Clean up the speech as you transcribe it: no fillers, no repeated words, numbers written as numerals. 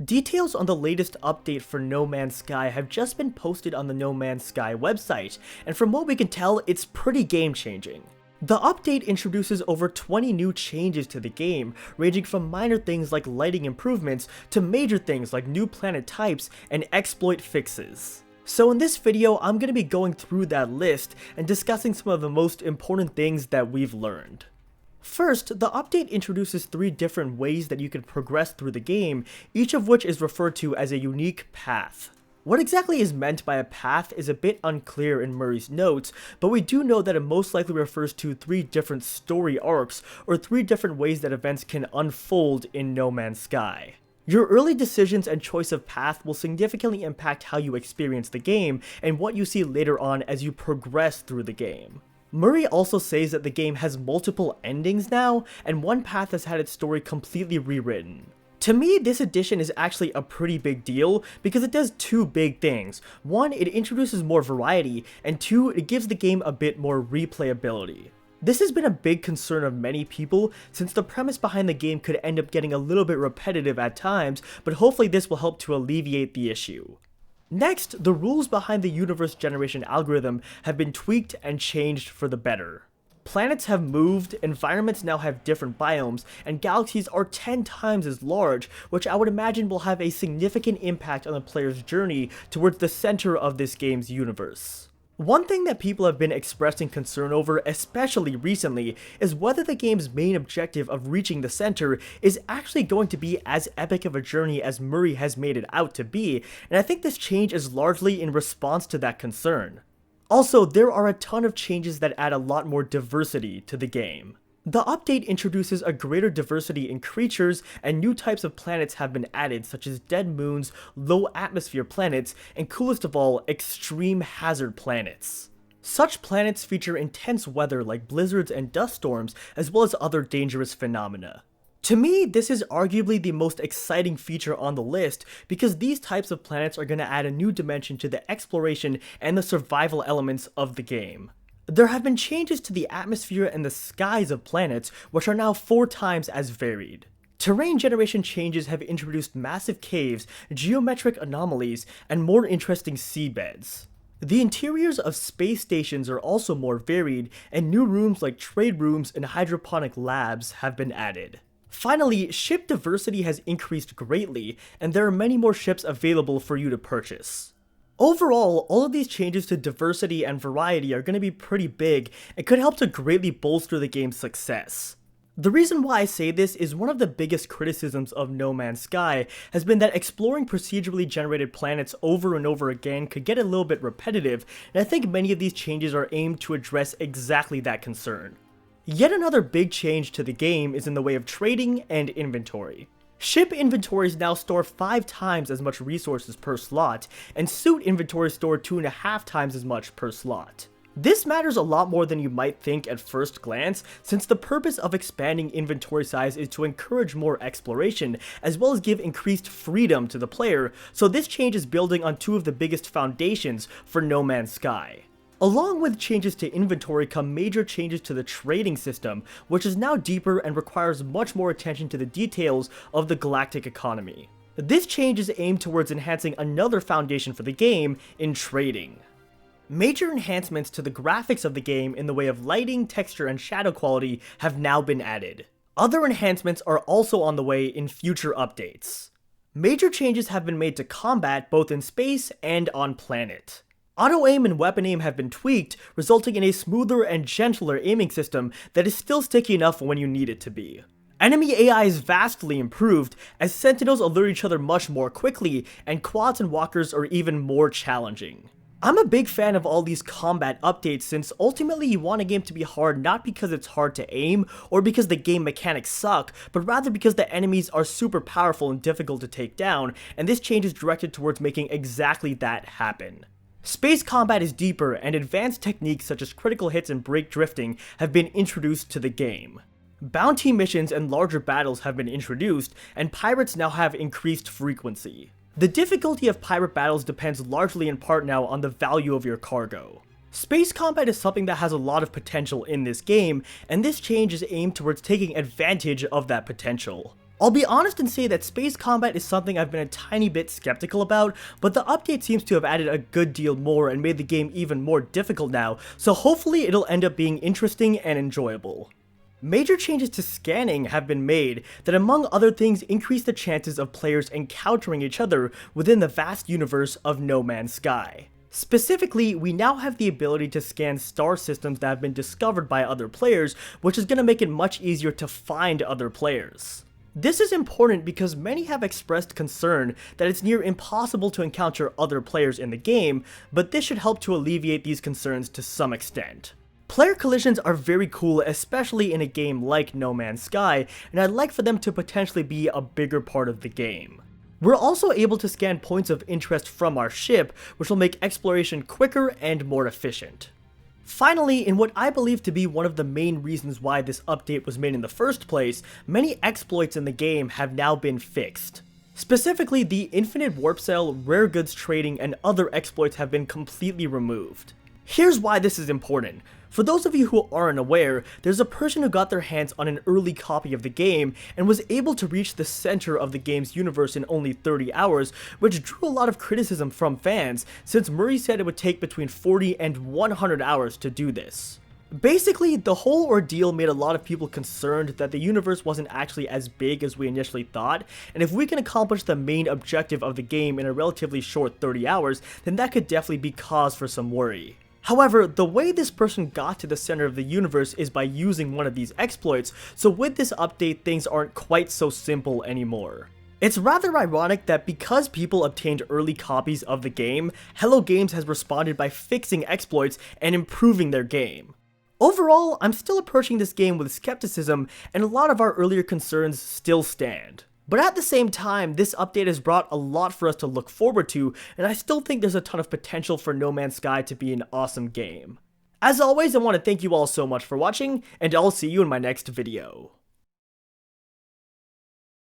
Details on the latest update for No Man's Sky have just been posted on the No Man's Sky website, and from what we can tell, it's pretty game-changing. The update introduces over 20 new changes to the game, ranging from minor things like lighting improvements to major things like new planet types and exploit fixes. So in this video, I'm going to be going through that list and discussing some of the most important things that we've learned. First, the update introduces 3 different ways that you can progress through the game, each of which is referred to as a unique path. What exactly is meant by a path is a bit unclear in Murray's notes, but we do know that it most likely refers to 3 different story arcs, or 3 different ways that events can unfold in No Man's Sky. Your early decisions and choice of path will significantly impact how you experience the game, and what you see later on as you progress through the game. Murray also says that the game has multiple endings now, and one path has had its story completely rewritten. To me, this addition is actually a pretty big deal because it does 2 big things. 1, it introduces more variety, and 2, it gives the game a bit more replayability. This has been a big concern of many people since the premise behind the game could end up getting a little bit repetitive at times, but hopefully this will help to alleviate the issue. Next, the rules behind the universe generation algorithm have been tweaked and changed for the better. Planets have moved, environments now have different biomes, and galaxies are 10 times as large, which I would imagine will have a significant impact on the player's journey towards the center of this game's universe. One thing that people have been expressing concern over, especially recently, is whether the game's main objective of reaching the center is actually going to be as epic of a journey as Murray has made it out to be, and I think this change is largely in response to that concern. Also, there are a ton of changes that add a lot more diversity to the game. The update introduces a greater diversity in creatures, and new types of planets have been added, such as dead moons, low atmosphere planets, and coolest of all, extreme hazard planets. Such planets feature intense weather like blizzards and dust storms, as well as other dangerous phenomena. To me, this is arguably the most exciting feature on the list because these types of planets are going to add a new dimension to the exploration and the survival elements of the game. There have been changes to the atmosphere and the skies of planets, which are now 4 times as varied. Terrain generation changes have introduced massive caves, geometric anomalies, and more interesting seabeds. The interiors of space stations are also more varied, and new rooms like trade rooms and hydroponic labs have been added. Finally, ship diversity has increased greatly, and there are many more ships available for you to purchase. Overall, all of these changes to diversity and variety are going to be pretty big and could help to greatly bolster the game's success. The reason why I say this is one of the biggest criticisms of No Man's Sky has been that exploring procedurally generated planets over and over again could get a little bit repetitive, and I think many of these changes are aimed to address exactly that concern. Yet another big change to the game is in the way of trading and inventory. Ship inventories now store 5 times as much resources per slot, and suit inventories store 2.5 times as much per slot. This matters a lot more than you might think at first glance, since the purpose of expanding inventory size is to encourage more exploration, as well as give increased freedom to the player, so this change is building on 2 of the biggest foundations for No Man's Sky. Along with changes to inventory come major changes to the trading system, which is now deeper and requires much more attention to the details of the galactic economy. This change is aimed towards enhancing another foundation for the game in trading. Major enhancements to the graphics of the game in the way of lighting, texture, and shadow quality have now been added. Other enhancements are also on the way in future updates. Major changes have been made to combat both in space and on planet. Auto-aim and weapon aim have been tweaked, resulting in a smoother and gentler aiming system that is still sticky enough when you need it to be. Enemy AI is vastly improved, as sentinels alert each other much more quickly, and quads and walkers are even more challenging. I'm a big fan of all these combat updates since ultimately you want a game to be hard not because it's hard to aim or because the game mechanics suck, but rather because the enemies are super powerful and difficult to take down, and this change is directed towards making exactly that happen. Space combat is deeper, and advanced techniques such as critical hits and brake drifting have been introduced to the game. Bounty missions and larger battles have been introduced, and pirates now have increased frequency. The difficulty of pirate battles depends largely in part now on the value of your cargo. Space combat is something that has a lot of potential in this game, and this change is aimed towards taking advantage of that potential. I'll be honest and say that space combat is something I've been a tiny bit skeptical about, but the update seems to have added a good deal more and made the game even more difficult now, so hopefully it'll end up being interesting and enjoyable. Major changes to scanning have been made that, among other things, increase the chances of players encountering each other within the vast universe of No Man's Sky. Specifically, we now have the ability to scan star systems that have been discovered by other players, which is going to make it much easier to find other players. This is important because many have expressed concern that it's near impossible to encounter other players in the game, but this should help to alleviate these concerns to some extent. Player collisions are very cool, especially in a game like No Man's Sky, and I'd like for them to potentially be a bigger part of the game. We're also able to scan points of interest from our ship, which will make exploration quicker and more efficient. Finally, in what I believe to be one of the main reasons why this update was made in the first place, many exploits in the game have now been fixed. Specifically, the infinite warp cell, rare goods trading, and other exploits have been completely removed. Here's why this is important. For those of you who aren't aware, there's a person who got their hands on an early copy of the game and was able to reach the center of the game's universe in only 30 hours, which drew a lot of criticism from fans, since Murray said it would take between 40 and 100 hours to do this. Basically, the whole ordeal made a lot of people concerned that the universe wasn't actually as big as we initially thought, and if we can accomplish the main objective of the game in a relatively short 30 hours, then that could definitely be cause for some worry. However, the way this person got to the center of the universe is by using one of these exploits, so with this update things aren't quite so simple anymore. It's rather ironic that because people obtained early copies of the game, Hello Games has responded by fixing exploits and improving their game. Overall, I'm still approaching this game with skepticism, and a lot of our earlier concerns still stand. But at the same time, this update has brought a lot for us to look forward to, and I still think there's a ton of potential for No Man's Sky to be an awesome game. As always, I want to thank you all so much for watching, and I'll see you in my next video.